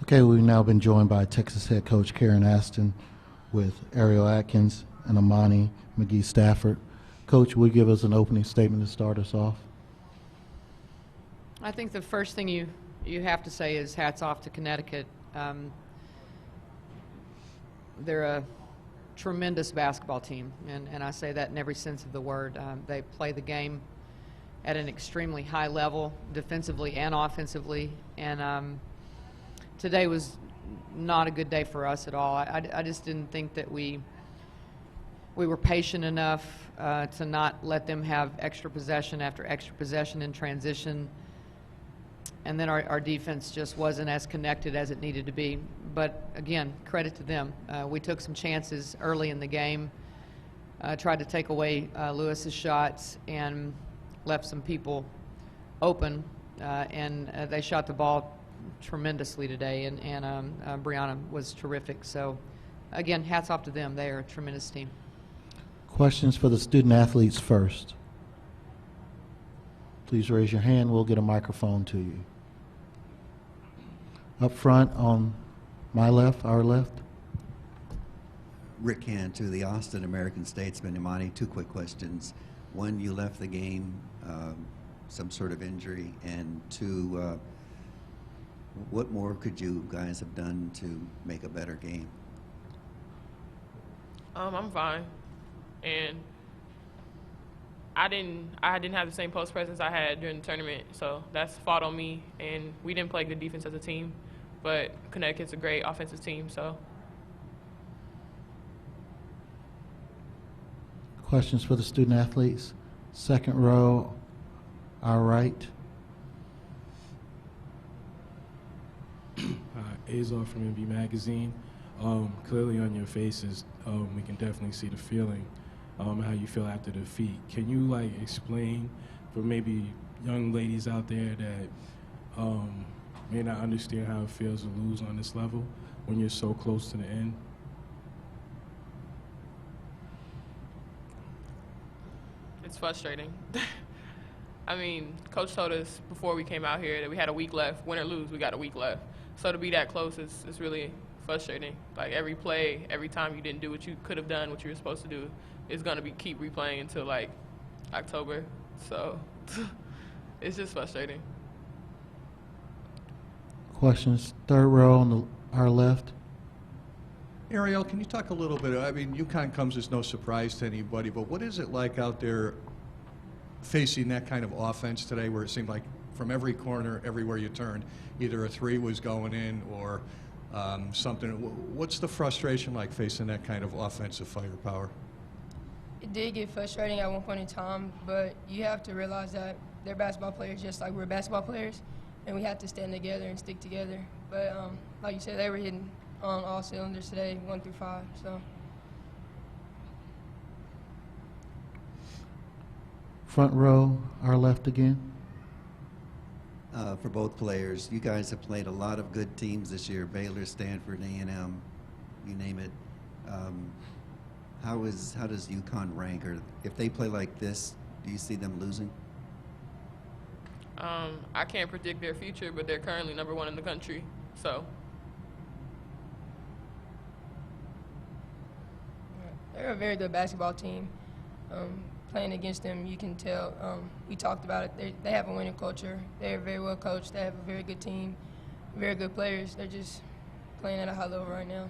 Okay, we've now been joined by Texas head coach Karen Aston with Ariel Atkins and Amani McGee Stafford. Coach, will you give us an opening statement to start us off? I think the first thing you have to say is hats off to Connecticut. They're a tremendous basketball team, and I say that in every sense of the word. They play the game at an extremely high level, defensively and offensively, and today was not a good day for us at all. I just didn't think that we were patient enough to not let them have extra possession after extra possession in transition. And then our defense just wasn't as connected as it needed to be. But again, credit to them. We took some chances early in the game, tried to take away Lewis's shots, and left some people open. And they shot the ball tremendously today, and Brianna was terrific. So again, hats off to them. They are a tremendous team. Questions for the student athletes first. Please raise your hand. We'll get a microphone to you. Up front on my left, our left. Rick Hand to the Aston American Statesman. Imani, two quick questions. One, you left the game, some sort of injury, and two, what more could you guys have done to make a better game? I'm fine, and I didn't have the same post presence I had during the tournament, so that's fault on me. And we didn't play good defense as a team, but Connecticut's a great offensive team. So, Questions for the student athletes. Second row, our right. Azar from MB Magazine. Clearly on your faces, we can definitely see the feeling. How you feel after defeat. Can you explain for maybe young ladies out there that may not understand how it feels to lose on this level when you're so close to the end? it's frustrating. I mean, Coach told us before we came out here that we had a week left. Win or lose, we got a week left. So to be that close is really frustrating. Like every play, every time you didn't do what you could have done, what you were supposed to do, is going to keep replaying until like October. So it's just frustrating. Questions, third row on our left. Ariel, can you talk a little bit, I mean, UConn comes as no surprise to anybody, but what is it like out there facing that kind of offense today where it seemed like from every corner, everywhere you turned, either a three was going in or something? What's the frustration like facing that kind of offensive firepower? It did get frustrating at one point in time, but you have to realize that they're basketball players just like we're basketball players, and we have to stand together and stick together. But like you said, they were hitting on all cylinders today, 1 through 5. So. Front row, our left again. For both players, you guys have played a lot of good teams this year, Baylor, Stanford, A&M, you name it. How does UConn rank? Or if they play like this, do you see them losing? I can't predict their future, but they're currently #1 in the country, so. They're a very good basketball team. Playing against them, you can tell. We talked about it. They have a winning culture. They're very well coached. They have a very good team, very good players. They're just playing at a high level right now.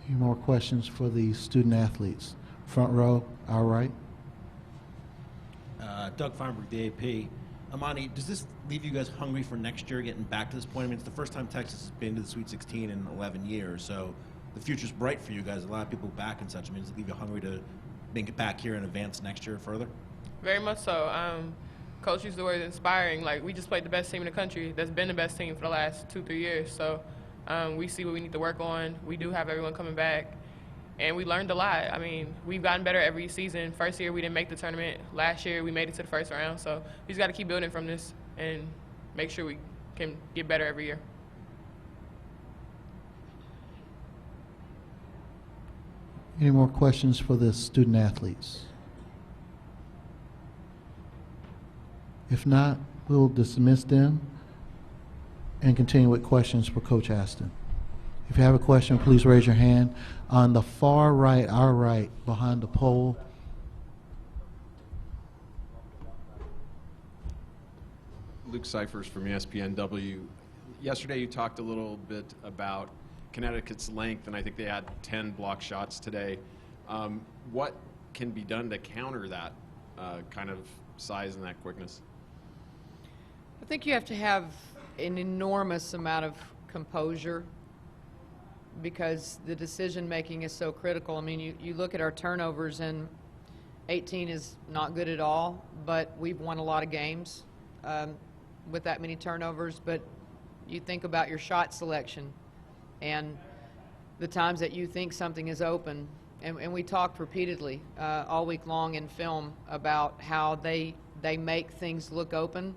Any more questions for the student athletes? Front row, our right. Doug Feinberg, the AP. Amani, does this leave you guys hungry for next year, getting back to this point? I mean, it's the first time Texas has been to the Sweet 16 in 11 years, so the future's bright for you guys. A lot of people back and such. I mean, does it leave you hungry to make it back here and advance next year further? Very much so. Coach used the word inspiring. Like, we just played the best team in the country. That's been the best team for the last 2-3 years. So we see what we need to work on. We do have everyone coming back. And we learned a lot. I mean, we've gotten better every season. First year, we didn't make the tournament. Last year, we made it to the first round. So we just got to keep building from this and make sure we can get better every year. Any more questions for the student athletes? If not, We'll dismiss them and continue with questions for Coach Aston. If you have a question, please raise your hand. On the far right, our right, behind the pole. Luke Cyphers from ESPNW. Yesterday you talked a little bit about Connecticut's length, and I think they had 10 block shots today. What can be done to counter that kind of size and that quickness? I think you have to have an enormous amount of composure because the decision making is so critical. I mean, you look at our turnovers, and 18 is not good at all, but we've won a lot of games with that many turnovers. But you think about your shot selection and the times that you think something is open. And we talked repeatedly all week long in film about how they make things look open,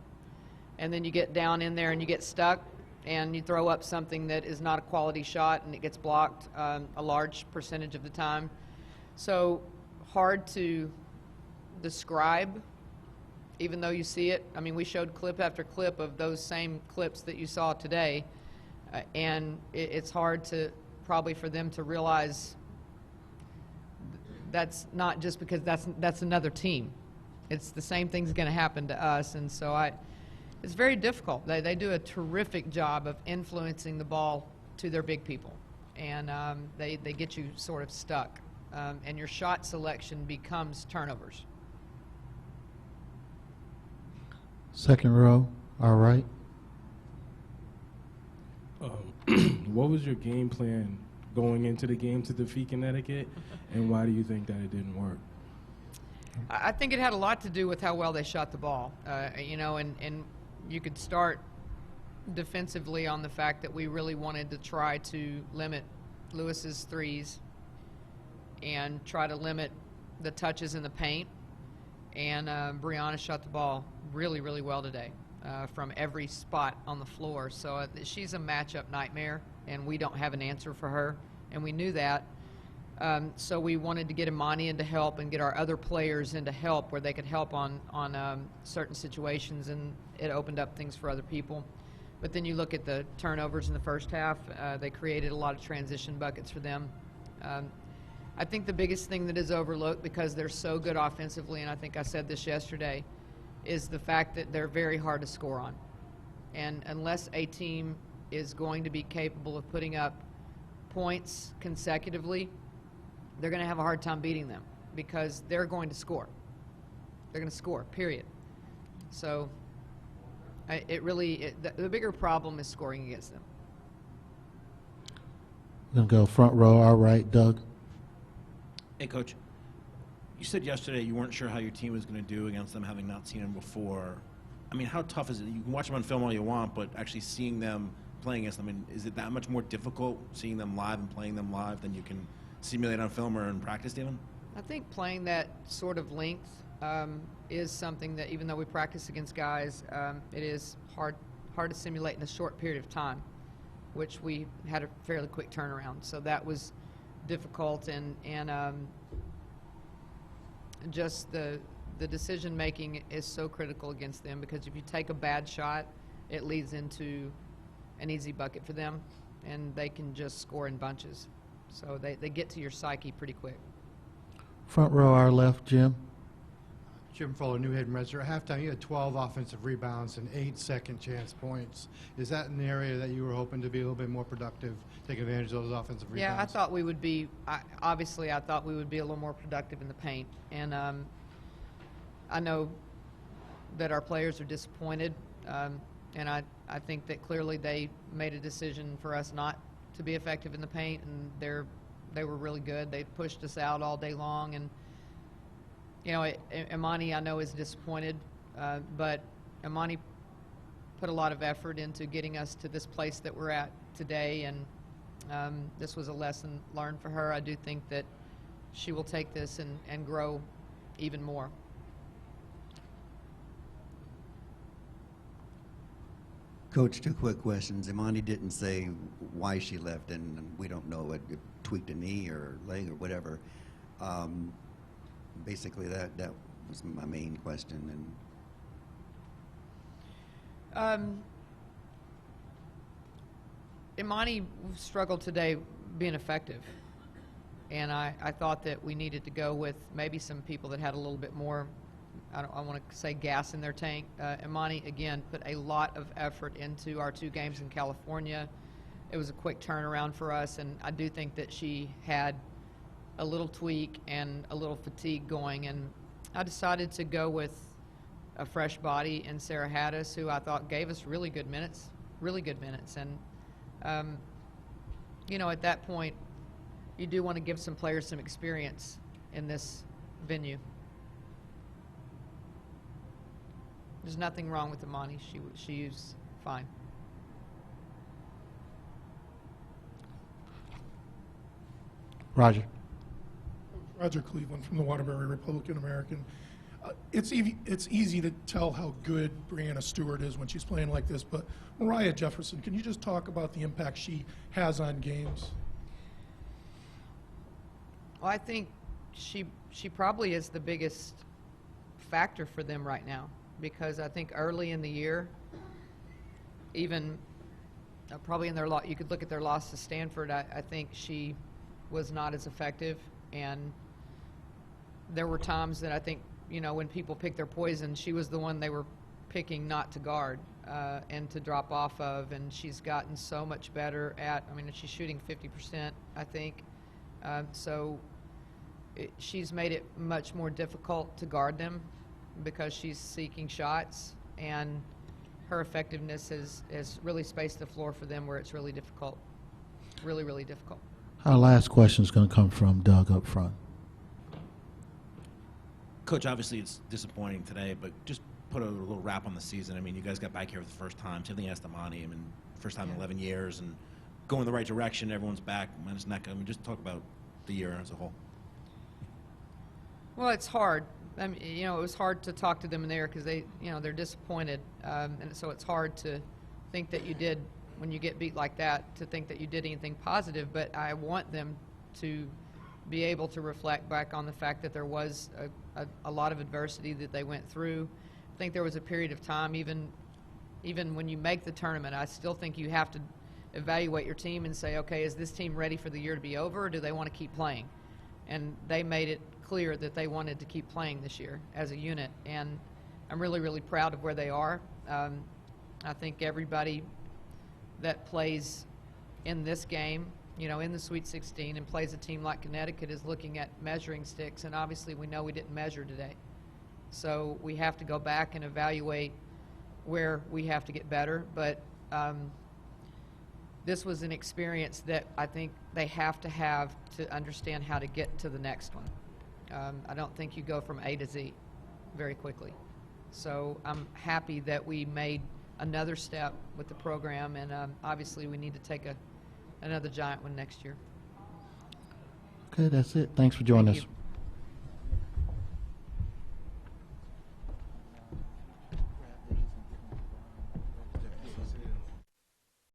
and then you get down in there and you get stuck and you throw up something that is not a quality shot and it gets blocked a large percentage of the time. So hard to describe, even though you see it. I mean, we showed clip after clip of those same clips that you saw today, and it's hard to probably for them to realize that's not just because that's another team. It's the same thing's going to happen to us, and so it's very difficult. They do a terrific job of influencing the ball to their big people, and they get you sort of stuck, and your shot selection becomes turnovers. Second row, our right. What was your game plan going into the game to defeat Connecticut, and why do you think that it didn't work? I think it had a lot to do with how well they shot the ball, and you could start defensively on the fact that we really wanted to try to limit Lewis's threes and try to limit the touches in the paint. And Brianna shot the ball really, really well today from every spot on the floor. So she's a matchup nightmare, and we don't have an answer for her, and we knew that. So we wanted to get Imani into help and get our other players into help where they could help on certain situations, and it opened up things for other people. But then you look at the turnovers in the first half. They created a lot of transition buckets for them. I think the biggest thing that is overlooked because they're so good offensively, and I think I said this yesterday, is the fact that they're very hard to score on. And unless a team is going to be capable of putting up points consecutively, they're going to have a hard time beating them because they're going to score. They're going to score, period. So the bigger problem is scoring against them. We're going to go front row, our right, Doug. Hey, Coach. You said yesterday you weren't sure how your team was going to do against them, having not seen them before. I mean, how tough is it? You can watch them on film all you want, but actually seeing them playing against them, is it that much more difficult seeing them live and playing them live than you can simulate on film or in practice even? I think playing that sort of length is something that, even though we practice against guys, it is hard to simulate in a short period of time, which we had a fairly quick turnaround. So that was difficult, and just the decision making is so critical against them, because if you take a bad shot, it leads into an easy bucket for them, and they can just score in bunches. So they get to your psyche pretty quick. Front row, our left, Jim. Jim Fuller, New Haven Register. At halftime, you had 12 offensive rebounds and 8 second chance points. Is that an area that you were hoping to be a little bit more productive, take advantage of those offensive rebounds? Yeah, I thought we would be. Obviously, I thought we would be a little more productive in the paint, and I know that our players are disappointed, and I think that clearly they made a decision for us not to be effective in the paint, and they were really good. They pushed us out all day long, and Imani, I know, is disappointed, but Imani put a lot of effort into getting us to this place that we're at today, and this was a lesson learned for her. I do think that she will take this and grow even more. Coach, 2 quick questions. Imani didn't say why she left, and we don't know it tweaked a knee or leg or whatever. Basically, that was my main question. And Imani struggled today being effective. And I thought that we needed to go with maybe some people that had a little bit more, I want to say gas in their tank. Imani, again, put a lot of effort into our 2 games in California. It was a quick turnaround for us, and I do think that she had a little tweak and a little fatigue going. And I decided to go with a fresh body in Sarah Haddis, who I thought gave us really good minutes. And, you know, at that point, you do want to give some players some experience in this venue. There's nothing wrong with Imani. She's fine. Roger. Roger Cleveland from the Waterbury Republican American. It's easy to tell how good Brianna Stewart is when she's playing like this, but Mariah Jefferson, can you just talk about the impact she has on games? Well, I think she probably is the biggest factor for them right now, because I think early in the year, even probably in their you could look at their loss to Stanford, I think she was not as effective, and there were times that I think, you know, when people pick their poison, she was the one they were picking not to guard and to drop off of, and she's gotten so much better at, I mean, she's shooting 50%, I think. So she's made it much more difficult to guard them because she's seeking shots, and her effectiveness has really spaced the floor for them where it's really difficult, really, really difficult. Our last question is going to come from Doug up front. Coach, obviously it's disappointing today, but just put a little wrap on the season. I mean, you guys got back here for the first time. Same thing as Imani. I mean, first time in 11 years and going the right direction. Everyone's back. Minus Nneka. I mean, just talk about the year as a whole. Well, it's hard. I mean, you know, it was hard to talk to them in there because they, you know, they're disappointed, and so it's hard to think that you did, when you get beat like that, to think that you did anything positive. But I want them to be able to reflect back on the fact that there was a lot of adversity that they went through. I think there was a period of time, even when you make the tournament, I still think you have to evaluate your team and say, okay, is this team ready for the year to be over, or do they want to keep playing? And they made it clear that they wanted to keep playing this year as a unit, and I'm really, really proud of where they are. I think everybody that plays in this game, you know, in the Sweet 16 and plays a team like Connecticut is looking at measuring sticks, and obviously we know we didn't measure today. So we have to go back and evaluate where we have to get better, but this was an experience that I think they have to understand how to get to the next one. I don't think you go from A to Z very quickly. So I'm happy that we made another step with the program, and obviously we need to take another giant one next year. Okay, that's it. Thanks for joining Thank us. you.